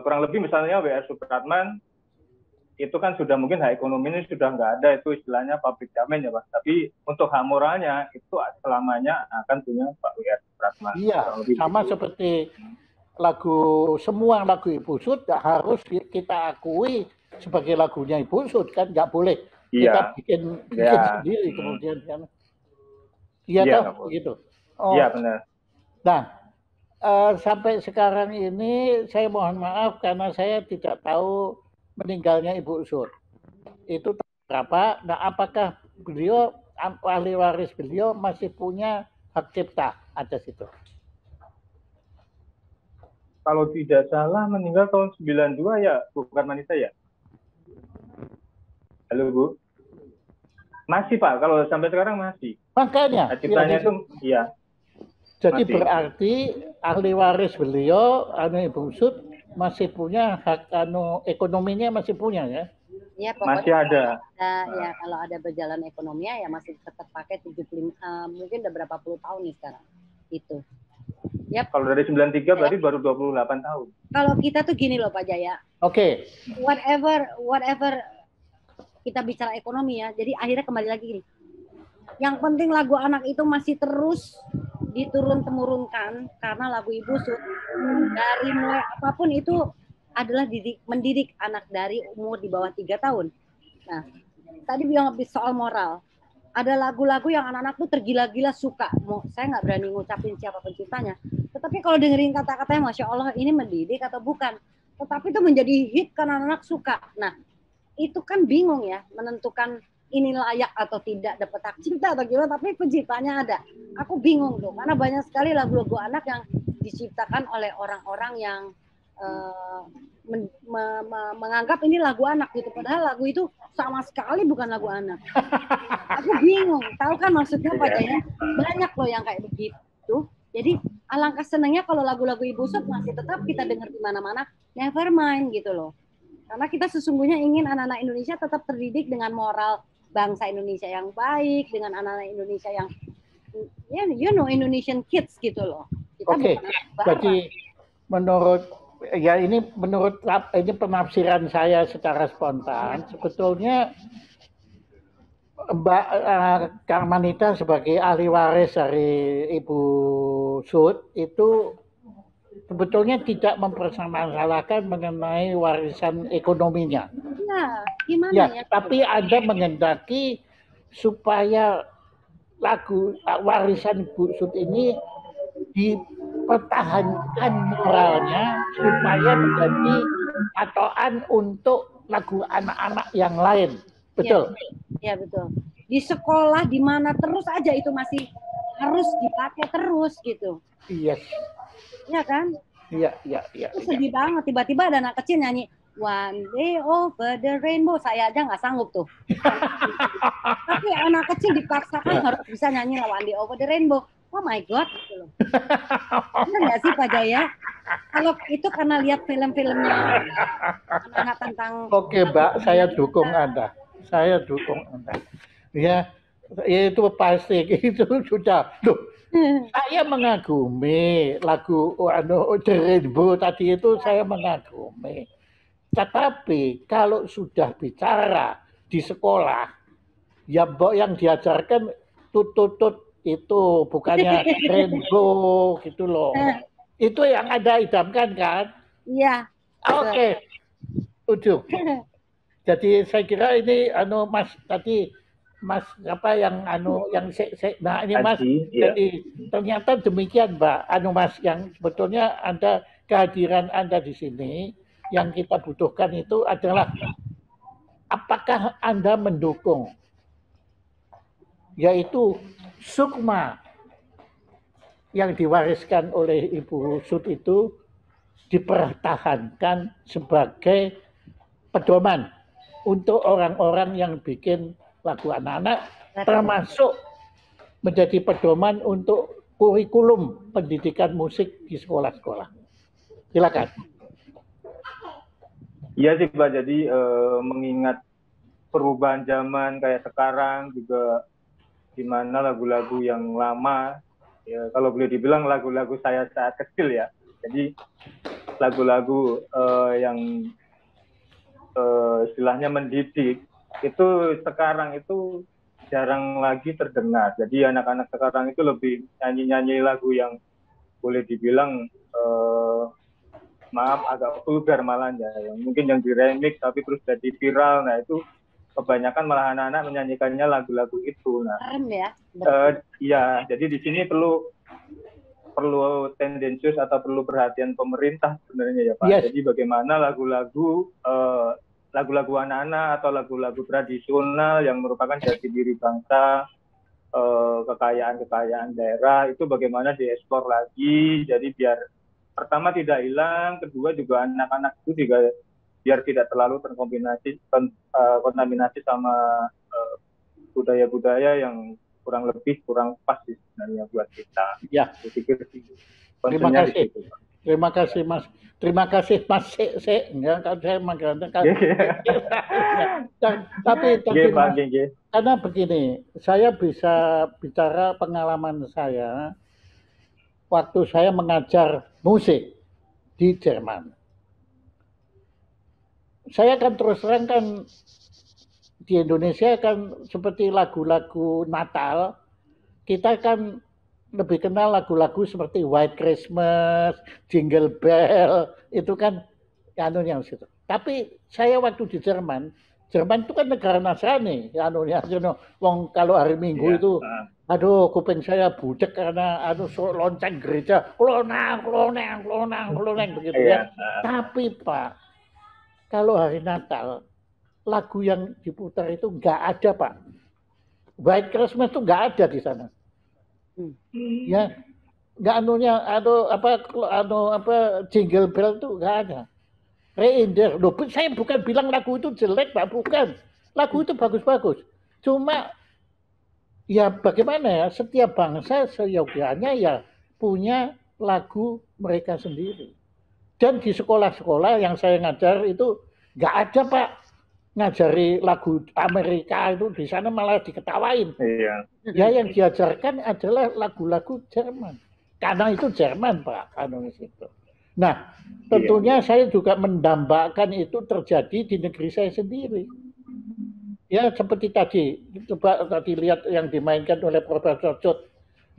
kurang lebih misalnya W.R. Supratman itu kan sudah mungkin hak ekonomi ini sudah nggak ada, itu istilahnya public domain ya Pak. Tapi untuk hak moralnya itu selamanya akan punya Pak W.R. Supratman. Iya, sama gitu. Seperti semua lagu Ibu Sud harus kita akui sebagai lagunya Ibu Sud, kan nggak boleh kita bikin sendiri kemudian kan. Iya toh begitu. Iya benar. Nah, sampai sekarang ini saya mohon maaf karena saya tidak tahu meninggalnya Ibu Sud. Itu berapa? Nah, apakah beliau ahli waris beliau masih punya hak cipta atas itu? Kalau tidak salah meninggal tahun 92 ya, Bu Karmanita ya? Halo Bu? Masih Pak, kalau sampai sekarang masih. Makanya. Hak ciptanya itu, iya. Jadi masih. Berarti ahli waris beliau, Ibu Sud, masih punya hak ekonominya masih punya ya? Ya, pokoknya masih ada. Ya kalau ada berjalan ekonominya ya masih tetap pakai 75, mungkin udah berapa puluh tahun nih sekarang. Itu. Yap. Kalau dari 93 berarti baru 28 tahun. Kalau kita tuh gini loh Pak Jaya, Oke. whatever kita bicara ekonomi ya, jadi akhirnya kembali lagi gini. Yang penting lagu anak itu masih terus diturun-temurunkan karena lagu Ibu Sud dari mulai apapun itu adalah mendidik anak dari umur di bawah 3 tahun. Nah, tadi bilang lebih soal moral. Ada lagu-lagu yang anak-anak tuh tergila-gila suka. Saya nggak berani ngucapin siapa penciptanya. Tetapi kalau dengerin kata-katanya, Masya Allah, ini mendidik atau bukan. Tetapi itu menjadi hit karena anak-anak suka. Nah, itu kan bingung ya menentukan ini layak atau tidak dapat hak cipta atau gimana. Tapi penciptanya ada. Aku bingung tuh. Karena banyak sekali lagu-lagu anak yang diciptakan oleh orang-orang yang menganggap ini lagu anak gitu, padahal lagu itu sama sekali bukan lagu anak. Aku bingung, tahu kan maksudnya Pak Jaya? Banyak loh yang kayak begitu. Jadi alangkah senangnya kalau lagu-lagu Ibu Sud masih tetap kita dengar di mana-mana, never mind gitu loh. Karena kita sesungguhnya ingin anak-anak Indonesia tetap terdidik dengan moral bangsa Indonesia yang baik, dengan anak-anak Indonesia yang Indonesian kids gitu loh. Oke. Jadi menurut ini penafsiran saya secara spontan, sebetulnya Mbak Karmanita sebagai ahli waris dari Ibu Sud itu sebetulnya tidak mempermasalahkan mengenai warisan ekonominya. Nah, gimana ya? Tapi ada menghendaki supaya lagu warisan Ibu Sud ini dipertahankan moralnya supaya menjadi patokan untuk lagu anak-anak yang lain. Betul? Ya, betul. Di sekolah di mana terus aja itu masih harus dipakai terus gitu. Iya. Iya kan? Iya. Itu sedih banget tiba-tiba ada anak kecil nyanyi One Day Over the Rainbow. Saya aja nggak sanggup tuh. Tapi anak kecil dipaksakan harus bisa nyanyi One Day Over the Rainbow. Oh my God, gitu loh. Benar nggak sih Pak Jaya? Kalau itu karena lihat film-filmnya anak-anak tentang... Oke Mbak, saya dukung Anda. Ya, itu pasti itu sudah. Loh, saya mengagumi lagu The Rainbow tadi itu saya mengagumi. Tetapi kalau sudah bicara di sekolah, ya yang diajarkan tutut itu bukannya rainbow gitu loh. Itu yang Anda idamkan kan? Iya. Oke. Ujuk. Jadi saya kira ini Mas tadi Mas apa yang nah ini Mas jadi ternyata demikian Mbak Mas yang sebetulnya kehadiran Anda di sini yang kita butuhkan itu adalah apakah Anda mendukung yaitu sukma yang diwariskan oleh Ibu Sud itu dipertahankan sebagai pedoman untuk orang-orang yang bikin lagu anak-anak, termasuk menjadi pedoman untuk kurikulum pendidikan musik di sekolah-sekolah. Silakan. Iya sih Pak, jadi mengingat perubahan zaman kayak sekarang juga di mana lagu-lagu yang lama, ya kalau boleh dibilang lagu-lagu saya saat kecil ya. Jadi lagu-lagu yang istilahnya mendidik itu sekarang itu jarang lagi terdengar. Jadi anak-anak sekarang itu lebih nyanyi-nyanyi lagu yang boleh dibilang maaf agak vulgar malah ya, yang mungkin yang diremix tapi terus jadi viral. Nah itu kebanyakan malah anak-anak menyanyikannya lagu-lagu itu. Nah, iya, jadi di sini perlu tendensius atau perlu perhatian pemerintah sebenarnya ya Pak. Yes. Jadi bagaimana lagu-lagu anak-anak atau lagu-lagu tradisional yang merupakan jati diri bangsa, kekayaan daerah itu bagaimana dieksplor lagi. Jadi biar pertama tidak hilang, kedua juga anak-anak itu juga biar tidak terlalu terkontaminasi sama budaya-budaya yang kurang pas sebenarnya buat kita. Ya. Terima kasih. Terima kasih Mas. Terima kasih Mas enggak kalau saya mengatakan. Tapi karena begini, saya bisa bicara pengalaman saya. waktu saya mengajar musik di Jerman. Saya akan terus terang kan di Indonesia kan seperti lagu-lagu Natal, kita kan lebih kenal lagu-lagu seperti White Christmas, Jingle Bell, itu kan anunya situ. Tapi saya waktu di Jerman, Jerman itu kan negara Nasrani, anunya, wong kalau hari Minggu itu, aduh kuping saya budek karena lonceng gereja, kloneng begitu ya. Tapi Pak, kalau hari Natal lagu yang diputar itu nggak ada Pak. White Christmas itu nggak ada di sana. Ya, nggak Jingle Bell itu nggak ada. Reindeer, loh, saya bukan bilang lagu itu jelek Pak, bukan. Lagu itu bagus-bagus. Cuma ya bagaimana ya, setiap bangsa seyogianya ya punya lagu mereka sendiri. Dan di sekolah-sekolah yang saya ngajar itu nggak ada Pak, ngajari lagu Amerika itu di sana malah diketawain. Iya. Ya yang diajarkan adalah lagu-lagu Jerman. Karena itu Jerman Pak, itu. Nah, tentunya saya juga mendambakan itu terjadi di negeri saya sendiri. Ya seperti tadi, coba tadi lihat yang dimainkan oleh Profesor Jod.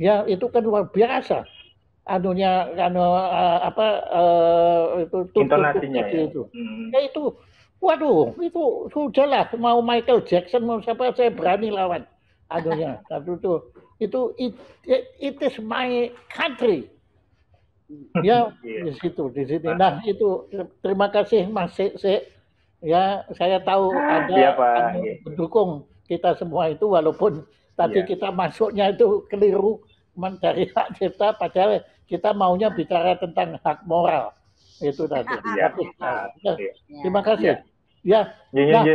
Ya itu kan luar biasa. Intonasinya ya. Itu. Ya itu, waduh, itu sudahlah mau Michael Jackson mau siapa saya berani lawan. Itu it is my country. Ya di sini. Nah itu terima kasih Mas C. Ya saya tahu Anda mendukung kita semua itu walaupun tadi kita masuknya itu keliru dari hak cipta padahal kita maunya bicara tentang hak moral itu tadi. Terima kasih. Ya. Nah,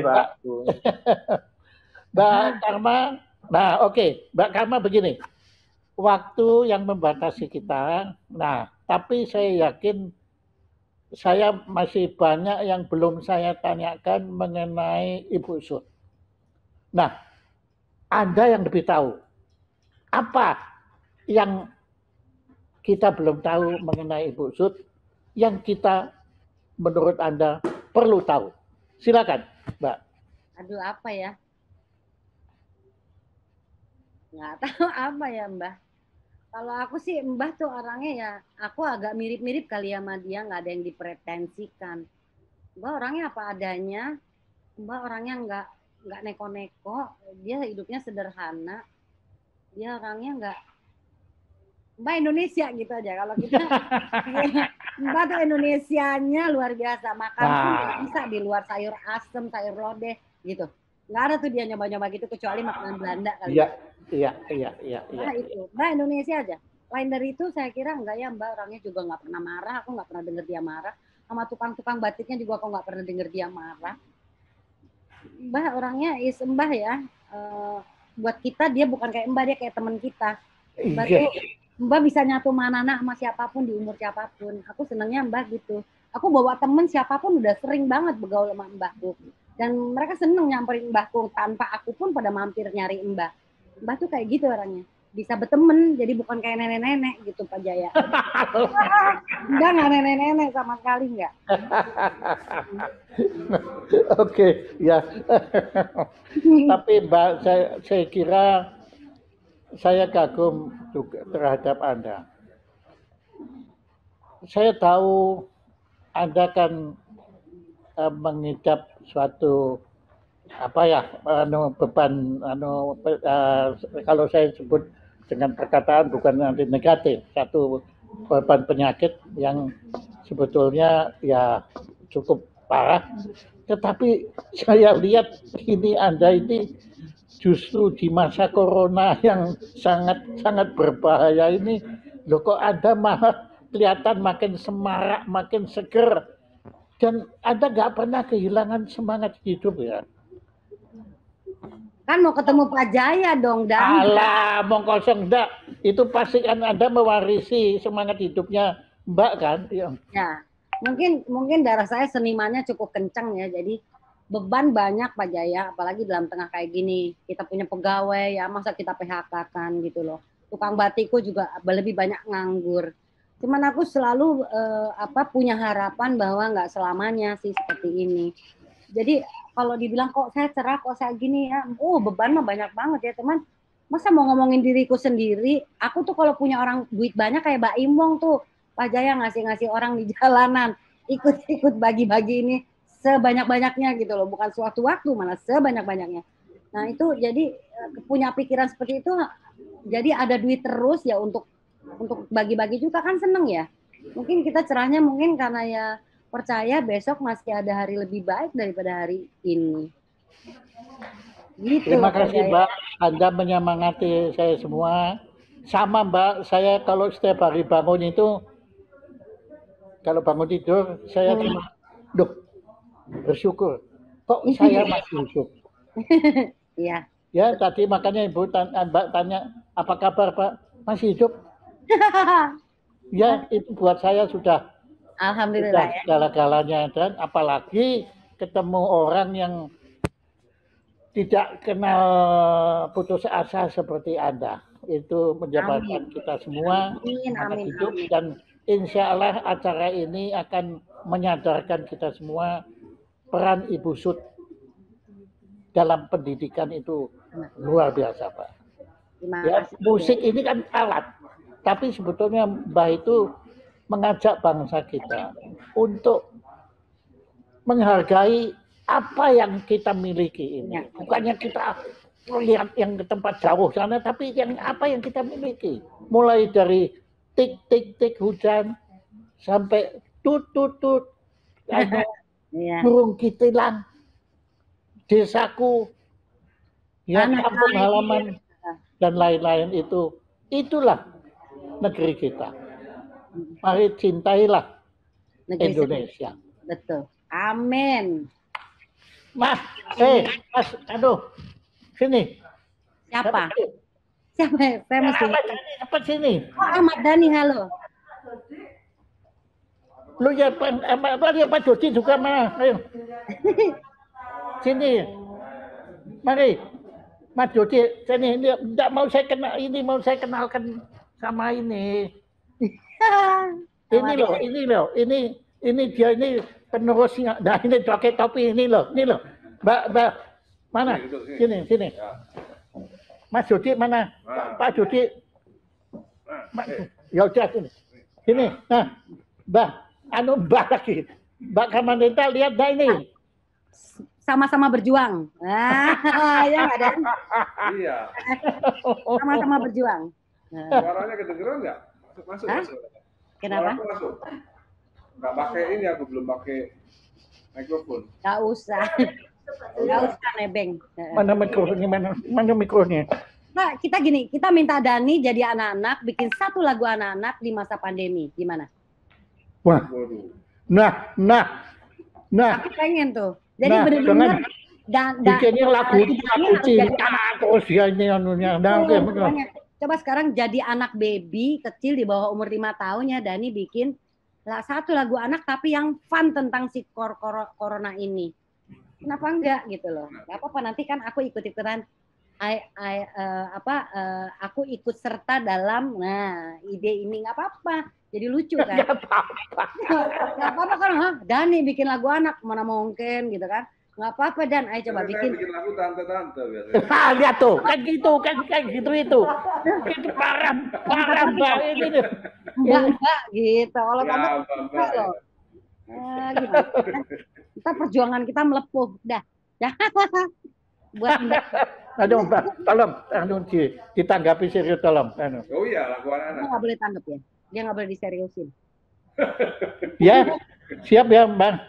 Mbak Karma. Nah oke, Mbak Karma begini. Waktu yang membatasi kita. Nah, tapi saya yakin saya masih banyak yang belum saya tanyakan mengenai Ibu Sud. Nah, Anda yang lebih tahu. Apa yang kita belum tahu mengenai Ibu Sud yang kita menurut Anda perlu tahu? Silakan, Mbak. Aduh, apa ya? Nggak tahu apa ya, Mbak. Kalau aku sih Mbah tuh orangnya ya, aku agak mirip-mirip kali ya sama dia, nggak ada yang dipretensikan. Mbah orangnya apa adanya, Mbah orangnya nggak neko-neko, dia hidupnya sederhana, dia orangnya nggak, Mbah Indonesia gitu aja. Kalau kita, Mbah tuh Indonesianya luar biasa, makan pun nggak bisa di luar sayur asem, sayur lodeh gitu. Nggak ada tuh dia nyoba-nyoba gitu kecuali makanan Belanda kali. Iya. Nah itu, Mbak Indonesia aja. Lain dari itu saya kira enggak ya Mbak, orangnya juga nggak pernah marah, aku nggak pernah dengar dia marah. Sama tukang-tukang batiknya juga aku nggak pernah dengar dia marah. Mbak orangnya Mbah ya, buat kita dia bukan kayak Mbah, dia kayak teman kita. Mbah tuh, Mbah bisa nyatu manana sama siapapun di umur siapapun. Aku senangnya Mbah gitu. Aku bawa temen siapapun udah sering banget bergaul sama Mbahku. Dan mereka seneng nyamperin Mbahku tanpa aku pun pada mampir nyari Mbah. Mbah tuh kayak gitu orangnya. Bisa berteman, jadi bukan kayak nenek-nenek gitu Pak Jaya. Enggak nenek-nenek sama sekali enggak. Oke, ya. Tapi Mbak, saya kira saya kagum juga terhadap Anda. Saya tahu Anda kan mengidap suatu beban kalau saya sebut dengan perkataan bukan nanti negatif, satu beban penyakit yang sebetulnya ya cukup parah, tetapi saya lihat ini Anda ini justru di masa corona yang sangat berbahaya ini, loh kok Anda malah kelihatan makin semarak, makin seger, dan Anda nggak pernah kehilangan semangat hidup ya. Kan mau ketemu Pak Jaya dong, Dan. Alah, mau kosong enggak. Itu pasti kan Anda mewarisi semangat hidupnya Mbak kan? Ya, mungkin darah saya senimannya cukup kencang ya, jadi beban banyak Pak Jaya, apalagi dalam tengah kayak gini. Kita punya pegawai ya, masa kita PHK kan gitu loh. tukang batikku juga lebih banyak nganggur. Cuman aku selalu punya harapan bahwa nggak selamanya sih seperti ini. Jadi kalau dibilang kok saya cerah, kok saya gini ya, beban mah banyak banget ya teman. Masa mau ngomongin diriku sendiri, aku tuh kalau punya orang duit banyak kayak Mbak Imwong tuh, Pak Jaya ngasih-ngasih orang di jalanan, ikut-ikut bagi-bagi ini sebanyak-banyaknya gitu loh, bukan suatu waktu malah sebanyak-banyaknya. Nah itu jadi punya pikiran seperti itu, jadi ada duit terus ya untuk bagi-bagi juga kan seneng ya. Mungkin kita cerahnya mungkin karena ya percaya besok masih ada hari lebih baik daripada hari ini. Gitu, Terima kasih Mbak, Anda menyemangati saya semua. Sama Mbak, saya kalau setiap hari bangun itu, kalau bangun tidur, saya cuma, bersyukur. Kok saya masih hidup? Iya. Ya, tadi makanya Ibu Mbak tanya, apa kabar Pak? Masih hidup? Ya, itu buat saya sudah Alhamdulillah ya. Segala-galanya, dan apalagi ketemu orang yang tidak kenal putus asa seperti Anda. Itu menjabarkan kita semua amin, hidup, dan insya Allah acara ini akan menyadarkan kita semua peran Ibu Sud dalam pendidikan itu luar biasa Pak. Ya, musik ini kan alat, tapi sebetulnya Mbah itu mengajak bangsa kita untuk menghargai apa yang kita miliki ini. Bukannya kita lihat yang ke tempat jauh sana, tapi yang apa yang kita miliki. Mulai dari tik-tik-tik hujan sampai tut-tut-tut, burung kitilang, desaku, ya kampung halaman, dan lain-lain itu. Itulah negeri kita. Mari cintailah Indonesia. Betul. Amin. Mas, sini. Siapa? Saya mesti. Apa sini? Oh, Ahmad Dhani, halo. Lu ya Pak Jody juga mana? Ayo. Sini. Mari. Mas Jody, sini. Enggak mau saya kenal ini, mau saya kenalkan sama ini. Ini dia ini penerusnya. Nah, ini pakai topi ini loh. Mbak, mana? Sini. Mas Jody mana? Pak Jody. Ya udah sini. Nah, Mbak lagi. Mbak Karmanita lihat dah ini. Sama-sama berjuang. Ya nggak ada. Iya. Sama-sama berjuang. Suaranya kedengeran nggak? Masuk. Kenapa? Masuk. Nggak pakai ini, aku belum pakai mikrofon. Nggak usah nebeng. Mana mikrofonnya? Nah, kita gini, kita minta Dhani jadi anak-anak, bikin satu lagu anak-anak di masa pandemi. Gimana? Wah. Nah. Aku pengen tuh. Jadi benar-benar bikinnya lagu itu lagu cinta terus ya ini anunya. Coba sekarang jadi anak baby kecil di bawah umur 5 tahun ya, Dhani bikin satu lagu anak tapi yang fun tentang si corona ini. Kenapa enggak gitu loh? Gak apa-apa, nanti kan aku ikut-ikutan aku ikut serta dalam ide ini, nggak apa-apa, jadi lucu kan? Nggak apa-apa kan? Dhani bikin lagu anak mana mungkin gitu kan? Nggak apa-apa Dan, ayo coba bikin lagu tante-tante biasanya. Lihat tuh, kan gitu itu parah Mbak ini. Mbak gitu, kalau kamu enggak loh. Gimana? Kita perjuangan kita melepuh, dah. Buat Aduh Mbak, tolong ditanggapi serius tolong. Oh iya, lagu anak-anak. Nggak boleh tanggap ya, dia nggak boleh diseriusin. Ya, siap ya Bang.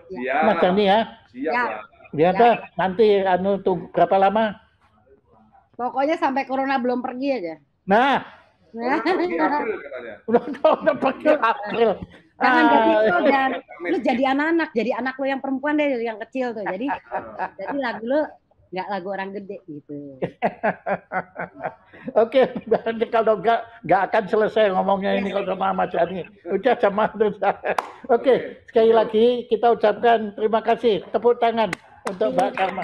Siap. Mas Dhani ya. Siap. Ya dah, nanti tunggu berapa lama? Pokoknya sampai corona belum pergi aja. Nah. April katanya. Udah pergi April. Jangan gitu Dan, lu jadi anak-anak, jadi anak lo yang perempuan deh, yang kecil tuh. Jadi lagu lo nggak lagu orang gede gitu. Oke, kalau nggak akan selesai ngomongnya ini kalau sama Mas Dhani. Udah sama. Oke, sekali lagi kita ucapkan terima kasih, tepuk tangan untuk Mbak Karma.